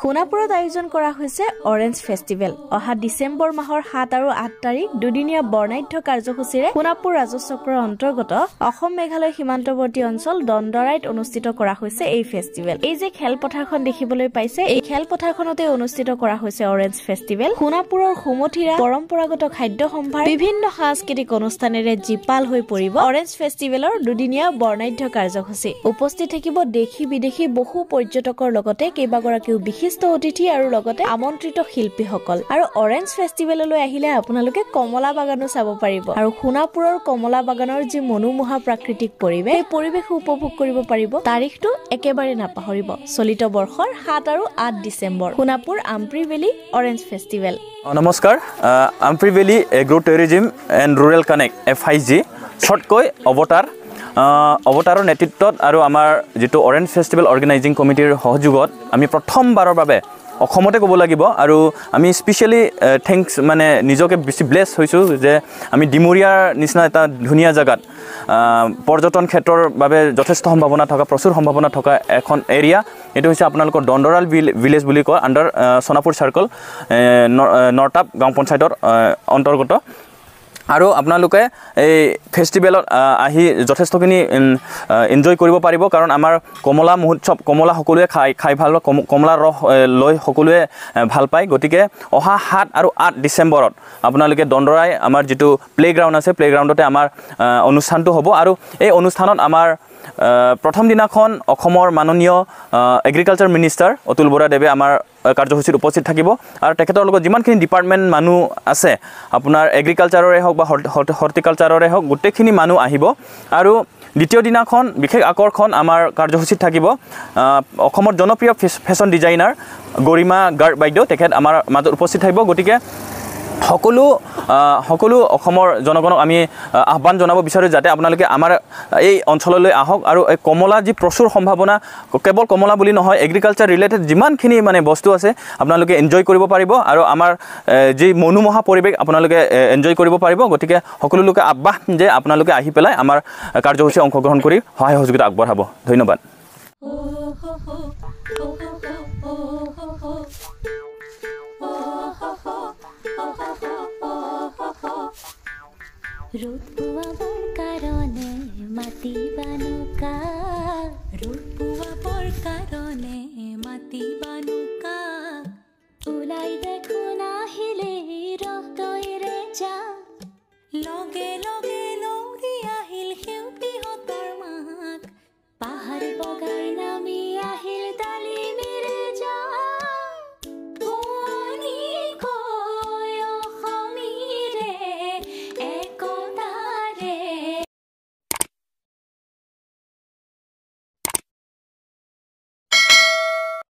সোণাপুৰত আয়োজন কৰা হৈছে অৰেঞ্জ ফেষ্টিভেল। অহা ডিচেম্বৰ মাহৰ 7 আৰু 8 তাৰিখ দুদিনীয়া বৰ্ণাঢ্য কাৰ্যসূচীৰে সোণাপুৰ ৰাজচক্ৰৰ অন্তৰ্গত অসম মেঘালয় সীমান্তৱৰ্তী অঞ্চল দণ্ডৰাইত অনুষ্ঠিত কৰা হৈছে এই ফেষ্টিভেল। এই যে খেলপথাৰখন দেখিবলৈ পাইছে, এই খেলপথাৰখনতে অনুষ্ঠিত কৰা হৈছে অৰেঞ্জ ফেষ্টিভেল। সোণাপুৰৰ সুমথিৰা পৰম্পৰাগত খাদ্য সম্ভাৰ বিভিন্ন সাংস্কৃতিক অনুষ্ঠানেৰে জীপাল হৈ পৰিব অৰেঞ্জ ফেষ্টিভেলৰ দুদিনীয়া বৰ্ণাঢ্য কাৰ্যসূচী। উপস্থিত থাকিব দেশী বিদেশী বহু পৰ্যটকৰ লগতে কেইবাগৰাকীও বিশিষ্ট অতিথি আৰু লগতে আমন্ত্ৰিত শিল্পীসকল। আৰু অৰেঞ্জ ফেষ্টিভেললৈ আহিলে আপোনালোকে কমলা বাগানো চাব পাৰিব। আৰু সোণাপুৰৰ কমলা বাগানৰ যি মনোমোহা প্ৰাকৃতিক পৰিৱেশ, এই পৰিৱেশ উপভোগ কৰিব পাৰিব। তাৰিখটো একেবাৰে নাপাহৰিব, চলিত বৰ্ষৰ 7 আৰু 8 December Sonapur Ampri valley orange festival. নমস্কাৰ, Ampri valley agro tourism and rural connect FIG শ্বৰ্টকৈ অৱতাৰৰ নেতৃত্বত আৰু আমাৰ যিটো অৰেঞ্জ ফেষ্টিভেল অৰ্গেনাইজিং কমিটিৰ সহযোগত আমি প্ৰথমবাৰৰ বাবে অসমতে ক'ব লাগিব। আৰু আমি স্পেচিয়েলি থেংকছ মানে নিজকে বেছি ব্লেছ হৈছোঁ যে আমি ডিমৰীয়াৰ নিচিনা এটা ধুনীয়া জেগাত পৰ্যটন ক্ষেত্ৰৰ বাবে যথেষ্ট সম্ভাৱনা থকা, প্ৰচুৰ সম্ভাৱনা থকা এখন এৰিয়া। এইটো হৈছে আপোনালোকৰ দণ্ডৰাল ভিলেজ বুলি কয়, আণ্ডাৰ সোণাপুৰ চাৰ্কল নৰ্তাপ গাঁও পঞ্চায়তৰ অন্তৰ্গত। আৰু আপোনালোকে এই ফেষ্টিভেলত আহি যথেষ্টখিনি এনজয় কৰিব পাৰিব, কাৰণ আমাৰ কমলা মহোৎসৱ, কমলা সকলোৱে খাই ভাল পায়, কমলা ৰস লৈ সকলোৱে ভাল পায়। গতিকে অহা 7 আৰু 8 ডিচেম্বৰত আপোনালোকে দণ্ডৰাই আমাৰ যিটো প্লেগ্ৰাউণ্ড আছে, প্লেগ্ৰাউণ্ডতে আমাৰ অনুষ্ঠানটো হ'ব। আৰু এই অনুষ্ঠানত আমাৰ প্ৰথম দিনাখন অসমৰ মাননীয় এগ্ৰিকালচাৰ মিনিষ্টাৰ অতুল বৰাদেৱে আমাৰ কাৰ্যসূচীত উপস্থিত থাকিব। আৰু তেখেতৰ লগত যিমানখিনি ডিপাৰ্টমেণ্ট মানুহ আছে, আপোনাৰ এগ্ৰিকালচাৰৰে হওক বা হৰ্টিকালচাৰৰে হওক, গোটেইখিনি মানুহ আহিব। আৰু দ্বিতীয় দিনাখন বিশেষ আকৰ্ষণ আমাৰ কাৰ্যসূচীত থাকিব অসমৰ জনপ্ৰিয় ফেশ্বন ডিজাইনাৰ গৰিমা গাৰ্গ বাইদেউ, তেখেত আমাৰ মাজত উপস্থিত থাকিব। গতিকে সকলো অসমৰ জনগণক আমি আহ্বান জনাব বিচাৰোঁ যাতে আপোনালোকে আমাৰ এই অঞ্চললৈ আহক। আৰু এই কমলা যি প্ৰচুৰ সম্ভাৱনা, কেৱল কমলা বুলি নহয়, এগ্ৰিকালচাৰ ৰিলেটেড যিমানখিনি মানে বস্তু আছে আপোনালোকে এনজয় কৰিব পাৰিব। আৰু আমাৰ যি মনোমোহা পৰিৱেশ আপোনালোকে এনজয় কৰিব পাৰিব। গতিকে সকলো লোকে আহ্বান যে আপোনালোকে আহি পেলাই আমাৰ কাৰ্যসূচী অংশগ্ৰহণ কৰি সহায় সহযোগিতা আগবঢ়াব। ধন্যবাদ। ৰোদ